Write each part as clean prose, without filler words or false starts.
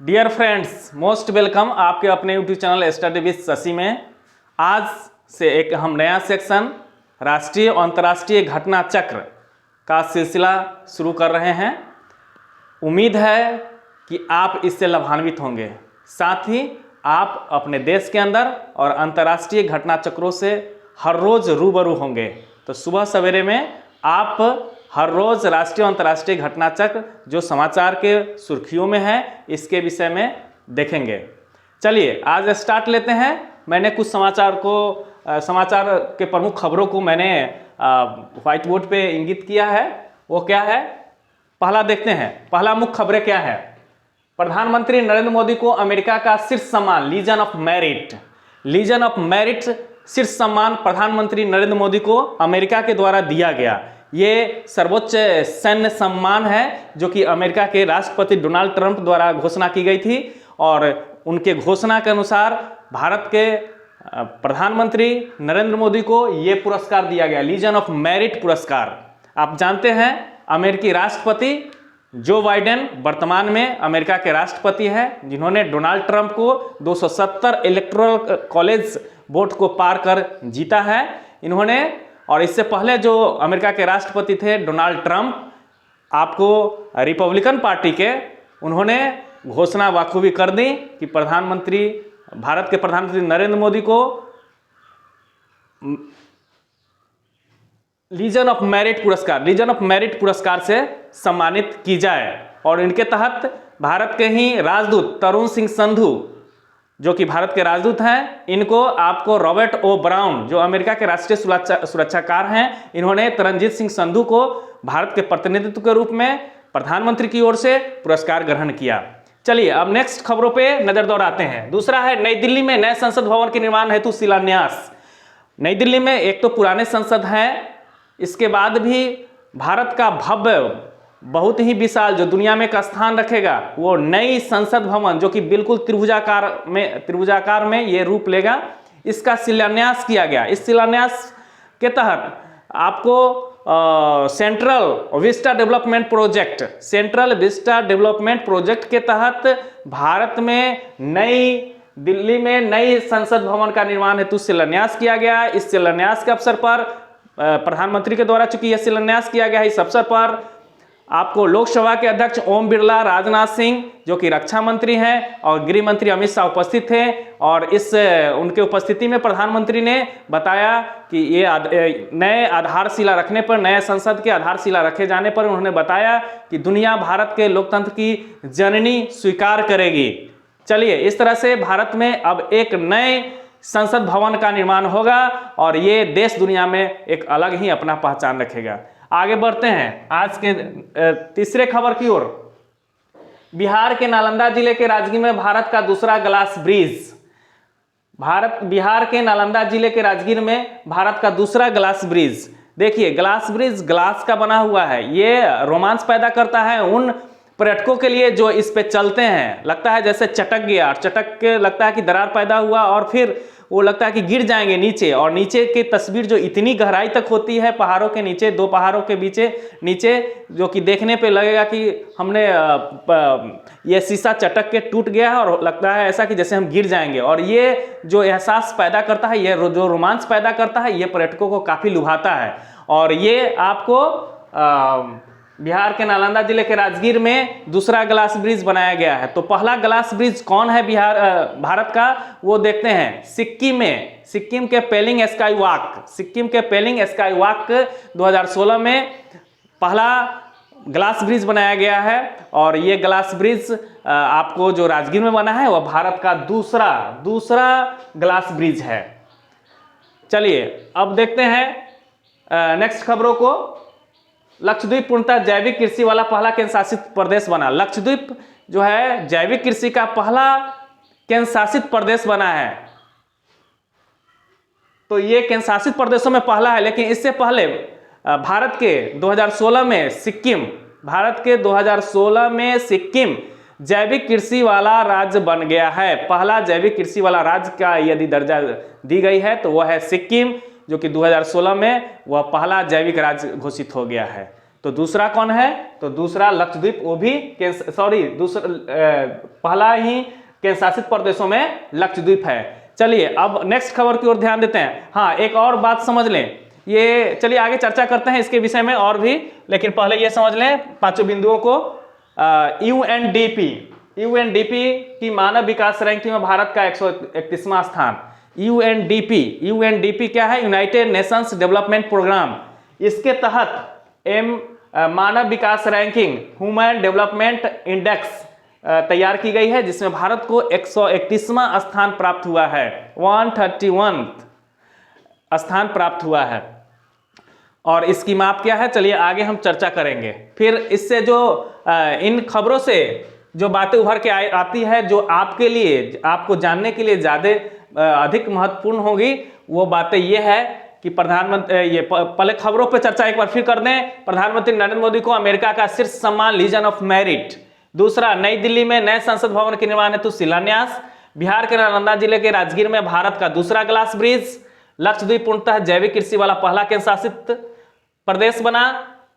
Dear friends, most welcome आपके अपने YouTube channel study with Shashi में। आज से एक हम नया सेक्शन राष्ट्रीय और अंतर्राष्ट्रीय घटना चक्र का सिलसिला शुरू कर रहे हैं। उम्मीद है कि आप इससे लाभान्वित होंगे, साथ ही आप अपने देश के अंदर और अंतर्राष्ट्रीय घटना चक्रों से हर रोज़ रूबरू होंगे। तो सुबह सवेरे में आप हर रोज़ राष्ट्रीय और अंतर्राष्ट्रीय घटना चक्र जो समाचार के सुर्खियों में है, इसके विषय में देखेंगे। चलिए आज स्टार्ट लेते हैं। मैंने कुछ समाचार के प्रमुख खबरों को मैंने व्हाइट बोर्ड पे इंगित किया है। वो क्या है, पहला देखते हैं। पहला मुख्य खबरें क्या है। प्रधानमंत्री नरेंद्र मोदी को अमेरिका का शीर्ष सम्मान लीजन ऑफ मेरिट शीर्ष सम्मान प्रधानमंत्री नरेंद्र मोदी को अमेरिका के द्वारा दिया गया। ये सर्वोच्च सैन्य सम्मान है जो कि अमेरिका के राष्ट्रपति डोनाल्ड ट्रंप द्वारा घोषणा की गई थी, और उनके घोषणा के अनुसार भारत के प्रधानमंत्री नरेंद्र मोदी को ये पुरस्कार दिया गया, लीजन ऑफ मेरिट पुरस्कार। आप जानते हैं अमेरिकी राष्ट्रपति जो बाइडेन वर्तमान में अमेरिका के राष्ट्रपति हैं, जिन्होंने डोनाल्ड ट्रंप को 270 इलेक्टोरल कॉलेज वोट को पार कर जीता है इन्होंने। और इससे पहले जो अमेरिका के राष्ट्रपति थे डोनाल्ड ट्रंप, आपको रिपब्लिकन पार्टी के, उन्होंने घोषणा बखूबी कर दी कि भारत के प्रधानमंत्री नरेंद्र मोदी को लीजन ऑफ मेरिट पुरस्कार से सम्मानित की जाए। और इनके तहत भारत के ही राजदूत तरुण सिंह संधू, जो कि भारत के राजदूत हैं, इनको आपको रॉबर्ट ओ ब्राउन, जो अमेरिका के राष्ट्रीय सुरक्षाकार हैं, इन्होंने तरनजीत सिंह संधू को भारत के प्रतिनिधित्व के रूप में प्रधानमंत्री की ओर से पुरस्कार ग्रहण किया। चलिए अब नेक्स्ट खबरों पे नजर दौड़ाते हैं। दूसरा है नई दिल्ली में नए संसद भवन के निर्माण हेतु शिलान्यास। नई दिल्ली में एक तो पुराने संसद हैं, इसके बाद भी भारत का भव्य, बहुत ही विशाल, जो दुनिया में एक स्थान रखेगा, वो नई संसद भवन जो कि बिल्कुल त्रिभुजाकार में ये रूप लेगा, इसका शिलान्यास किया गया। इस शिलान्यास के तहत आपको सेंट्रल विस्टा डेवलपमेंट प्रोजेक्ट के तहत भारत में दिल्ली में नई संसद भवन का निर्माण हेतु शिलान्यास किया गया। इस शिलान्यास के अवसर पर प्रधानमंत्री के द्वारा चूंकि यह शिलान्यास किया गया है, इस अवसर पर आपको लोकसभा के अध्यक्ष ओम बिरला, राजनाथ सिंह जो कि रक्षा मंत्री हैं, और गृह मंत्री अमित शाह उपस्थित थे। और उनके उपस्थिति में प्रधानमंत्री ने बताया कि ये नए आधारशिला रखने पर, नए संसद के आधारशिला रखे जाने पर उन्होंने बताया कि दुनिया भारत के लोकतंत्र की जननी स्वीकार करेगी। चलिए इस तरह से भारत में अब एक नए संसद भवन का निर्माण होगा और ये देश दुनिया में एक अलग ही अपना पहचान रखेगा। आगे बढ़ते हैं आज के तीसरे खबर की ओर। बिहार के नालंदा जिले के राजगीर में भारत का दूसरा ग्लास ब्रिज। बिहार के नालंदा जिले के राजगीर में भारत का दूसरा ग्लास ब्रिज। देखिए ग्लास ब्रिज ग्लास का बना हुआ है। ये रोमांच पैदा करता है उन पर्यटकों के लिए जो इस पे चलते हैं। लगता है जैसे चटक गया, चटक के लगता है कि दरार पैदा हुआ और फिर वो लगता है कि गिर जाएंगे नीचे। और नीचे की तस्वीर जो इतनी गहराई तक होती है, पहाड़ों के नीचे, दो पहाड़ों के नीचे, जो कि देखने पे लगेगा कि हमने ये शीशा चटक के टूट गया है और लगता है ऐसा कि जैसे हम गिर जाएंगे। और ये जो एहसास पैदा करता है, ये जो रोमांच पैदा करता है, ये पर्यटकों को काफ़ी लुभाता है। और ये आपको बिहार के नालंदा जिले के राजगीर में दूसरा ग्लास ब्रिज बनाया गया है। तो पहला ग्लास ब्रिज कौन है भारत का, वो देखते हैं। सिक्किम के पेलिंग स्काई वॉक 2016 में पहला ग्लास ब्रिज बनाया गया है। और ये ग्लास ब्रिज आपको जो राजगीर में बना है, वह भारत का दूसरा ग्लास ब्रिज है। चलिए अब देखते हैं नेक्स्ट खबरों को। लक्षद्वीप पूर्णतः जैविक कृषि वाला पहला केंद्र शासित प्रदेश बना। लक्षद्वीप जो है जैविक कृषि का पहला केंद्र शासित प्रदेश बना है। तो ये केंद्र शासित प्रदेशों में पहला है, लेकिन इससे पहले भारत के 2016 में सिक्किम जैविक कृषि वाला राज्य बन गया है। पहला जैविक कृषि वाला राज्य का यदि दर्जा दी गई है तो वह है सिक्किम, जो कि 2016 में वह पहला जैविक राज्य घोषित हो गया है। तो दूसरा कौन है? तो दूसरा लक्षद्वीप, वो भी दूसरा पहला ही केंद्र शासित प्रदेशों में लक्षद्वीप है। चलिए अब नेक्स्ट खबर की ओर ध्यान देते हैं। हाँ, एक और बात समझ लें, ये चलिए आगे चर्चा करते हैं इसके विषय में और भी, लेकिन पहले ये समझ लें पांचों बिंदुओं को। यूएनडीपी की मानव विकास रैंकिंग में भारत का 131वां स्थान। यूएनडीपी क्या है? United Nations Development Programme. इसके तहत मानव विकास रैंकिंग, ह्यूमन डेवलपमेंट इंडेक्स तैयार की गई है, जिसमें भारत को 131वां स्थान प्राप्त हुआ है, 131 स्थान प्राप्त हुआ है। और इसकी माप क्या है, चलिए आगे हम चर्चा करेंगे। फिर इससे जो इन खबरों से जो बातें उभर के आती है, जो आपके लिए, आपको जानने के लिए ज़्यादा अधिक महत्वपूर्ण होगी, वो बातें ये है कि प्रधानमंत्री, ये पहले खबरों पर चर्चा एक बार फिर कर दें। प्रधानमंत्री नरेंद्र मोदी को अमेरिका का शीर्ष सम्मान लीजन ऑफ मेरिट। दूसरा, नई दिल्ली में नए संसद भवन के निर्माण हेतु शिलान्यास। बिहार के नालंदा जिले के राजगीर में भारत का दूसरा ग्लास ब्रिज। लक्षद्वीप पूर्णतः जैविक कृषि वाला पहला केंद्र शासित प्रदेश बना।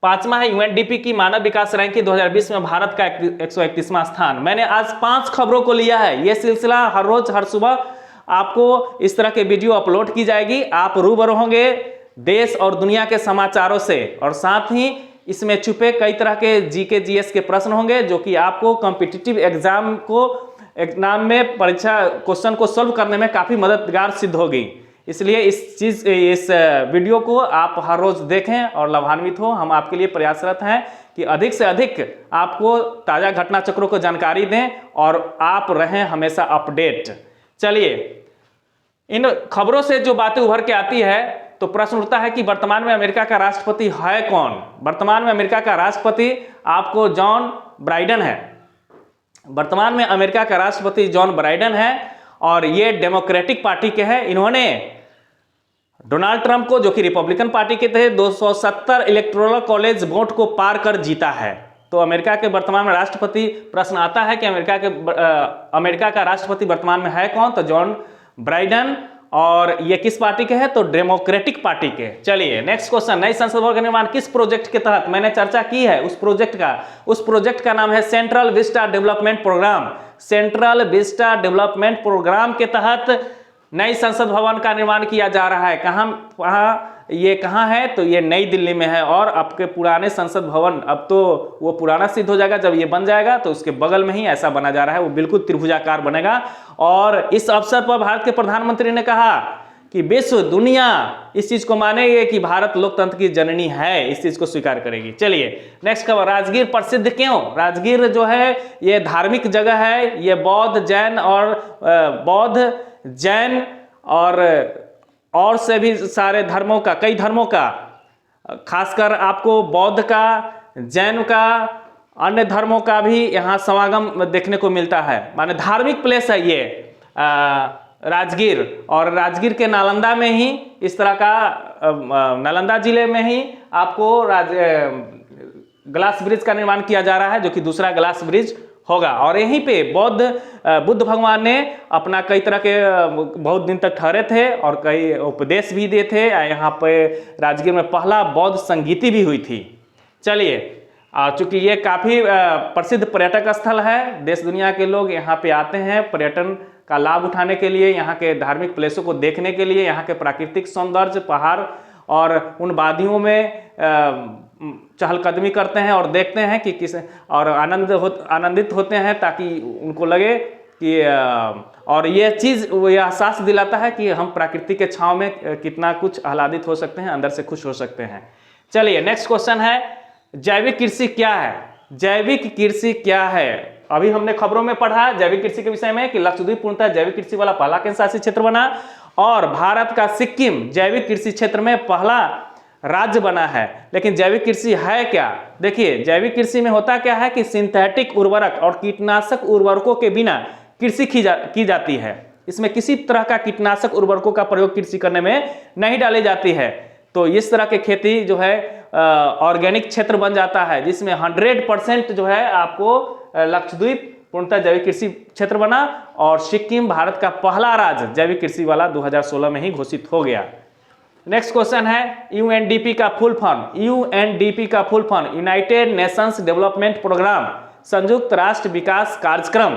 पांचवा है यूएनडीपी की मानव विकास रैंकिंग 2020 में भारत का 131वां स्थान। मैंने आज 5 खबरों को लिया है। यह सिलसिला हर रोज हर सुबह आपको इस तरह के वीडियो अपलोड की जाएगी। आप रूबरू होंगे देश और दुनिया के समाचारों से, और साथ ही इसमें छुपे कई तरह के जीके जीएस के प्रश्न होंगे, जो कि आपको कॉम्पिटिटिव एग्जाम में परीक्षा क्वेश्चन को सोल्व करने में काफ़ी मददगार सिद्ध होगी। इसलिए इस वीडियो को आप हर रोज देखें और लाभान्वित हो। हम आपके लिए प्रयासरत हैं कि अधिक से अधिक आपको ताज़ा घटना चक्रों को जानकारी दें और आप रहें हमेशा अपडेट। चलिए, इन खबरों से जो बातें उभर के आती है, तो प्रश्न उठता है कि वर्तमान में अमेरिका का राष्ट्रपति है कौन? वर्तमान में अमेरिका का राष्ट्रपति आपको जॉन बाइडेन है। वर्तमान में अमेरिका का राष्ट्रपति जॉन बाइडेन है, और ये डेमोक्रेटिक पार्टी के हैं। इन्होंने डोनाल्ड ट्रंप को, जो कि रिपब्लिकन पार्टी के थे, 270 इलेक्टोरल कॉलेज वोट को पार कर जीता है। तो अमेरिका के वर्तमान में राष्ट्रपति, प्रश्न आता है कि अमेरिका का राष्ट्रपति वर्तमान में है कौन? तो जॉन बाइडेन। और ये किस पार्टी के हैं? तो डेमोक्रेटिक पार्टी के। चलिए नेक्स्ट क्वेश्चन, नई संसद भवन का निर्माण किस प्रोजेक्ट के तहत? मैंने चर्चा की है उस प्रोजेक्ट का नाम है Central Vista Development Programme. Central Vista Development Programme के तहत नई संसद भवन का निर्माण किया जा रहा है। ये कहाँ है? तो ये नई दिल्ली में है। और आपके पुराने संसद भवन, अब तो वो पुराना सिद्ध हो जाएगा जब ये बन जाएगा, तो उसके बगल में ही ऐसा बना जा रहा है, वो बिल्कुल त्रिभुजाकार बनेगा। और इस अवसर पर भारत के प्रधानमंत्री ने कहा कि विश्व दुनिया इस चीज को मानेगी कि भारत लोकतंत्र की जननी है, इस चीज को स्वीकार करेगी। चलिए नेक्स्ट खबर, राजगीर प्रसिद्ध क्यों? राजगीर जो है ये धार्मिक जगह है। ये बौद्ध जैन और से भी सारे धर्मों का, कई धर्मों का, खासकर आपको बौद्ध का, जैन का, अन्य धर्मों का भी यहाँ समागम देखने को मिलता है। माने धार्मिक प्लेस है ये राजगीर। और राजगीर के नालंदा में ही इस तरह का, नालंदा जिले में ही आपको ग्लास ब्रिज का निर्माण किया जा रहा है, जो कि दूसरा ग्लास ब्रिज होगा। और यहीं पे बुद्ध भगवान ने अपना कई तरह के बहुत दिन तक ठहरे थे और कई उपदेश भी दिए थे। यहाँ पे राजगीर में पहला बौद्ध संगीति भी हुई थी। चलिए, चूंकि ये काफ़ी प्रसिद्ध पर्यटक स्थल है, देश दुनिया के लोग यहाँ पे आते हैं पर्यटन का लाभ उठाने के लिए, यहाँ के धार्मिक प्लेसों को देखने के लिए, यहाँ के प्राकृतिक सौंदर्य, पहाड़ और उन वादियों में चहलकदमी करते हैं और देखते हैं कि किस, और आनंदित होते हैं, ताकि उनको लगे कि और ये चीज़ यह एहसास दिलाता है कि हम प्रकृति के छांव में कितना कुछ आह्लादित हो सकते हैं, अंदर से खुश हो सकते हैं। चलिए नेक्स्ट क्वेश्चन है, जैविक कृषि क्या है? जैविक कृषि क्या है? अभी हमने खबरों में पढ़ा जैविक कृषि के विषय में कि लक्षद्वीप पूर्णतः जैविक कृषि वाला पहला केंद्र शासित क्षेत्र बना, और भारत का सिक्किम जैविक कृषि क्षेत्र में पहला राज्य बना है। लेकिन जैविक कृषि है क्या? देखिए, जैविक कृषि में होता क्या है कि सिंथेटिक उर्वरक और कीटनाशक उर्वरकों के बिना कृषि की जाती है। इसमें किसी तरह का कीटनाशक उर्वरकों का प्रयोग कृषि करने में नहीं डाली जाती है। तो इस तरह की खेती जो है ऑर्गेनिक क्षेत्र बन जाता है, जिसमें 100% जो है आपको लक्षद्वीप पूर्णतः जैविक कृषि क्षेत्र बना, और सिक्किम भारत का पहला राज्य जैविक कृषि वाला 2016 में ही घोषित हो गया। नेक्स्ट क्वेश्चन है यूएनडीपी का फुल फॉर्म। यूएनडीपी का full form United Nations Development Programme, संयुक्त राष्ट्र विकास कार्यक्रम,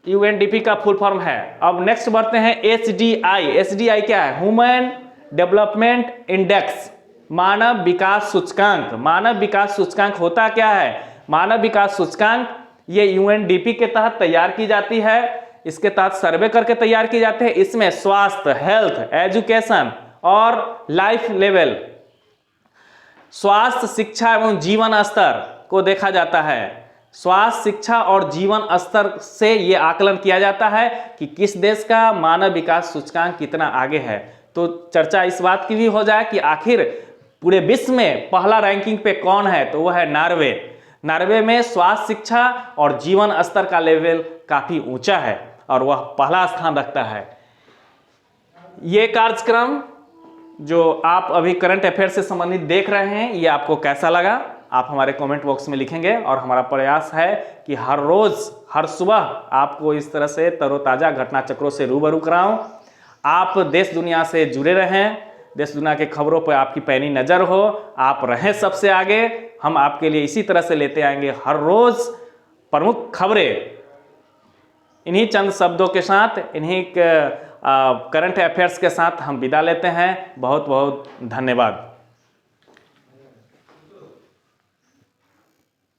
यूएनडीपी का फुल फॉर्म है। अब नेक्स्ट बढ़ते हैं एचडीआई। एचडीआई क्या है? ह्यूमन डेवलपमेंट इंडेक्स, मानव विकास सूचकांक। मानव विकास सूचकांक होता क्या है? मानव विकास सूचकांक ये यूएनडीपी के तहत तैयार की जाती है, इसके तहत सर्वे करके तैयार की जाती है। इसमें स्वास्थ्य, हेल्थ, एजुकेशन और लाइफ लेवल, स्वास्थ्य, शिक्षा एवं जीवन स्तर को देखा जाता है। स्वास्थ्य, शिक्षा और जीवन स्तर से यह आकलन किया जाता है कि किस देश का मानव विकास सूचकांक कितना आगे है। तो चर्चा इस बात की भी हो जाए कि आखिर पूरे विश्व में पहला रैंकिंग पे कौन है, तो वह है नॉर्वे। नॉर्वे में स्वास्थ्य, शिक्षा और जीवन स्तर का लेवल काफी ऊंचा है और वह पहला स्थान रखता है। ये कार्यक्रम जो आप अभी करंट अफेयर से संबंधित देख रहे हैं, ये आपको कैसा लगा आप हमारे कमेंट बॉक्स में लिखेंगे। और हमारा प्रयास है कि हर रोज, हर सुबह आपको इस तरह से तरोताजा घटना चक्रों से रूबरू कराऊं। आप देश दुनिया से जुड़े रहें, देश दुनिया के खबरों पर आपकी पैनी नजर हो, आप रहें सबसे आगे। हम आपके लिए इसी तरह से लेते आएंगे हर रोज प्रमुख खबरें। इन्हीं चंद शब्दों के साथ, इन्हीं करंट अफेयर्स के साथ हम विदा लेते हैं। बहुत बहुत धन्यवाद।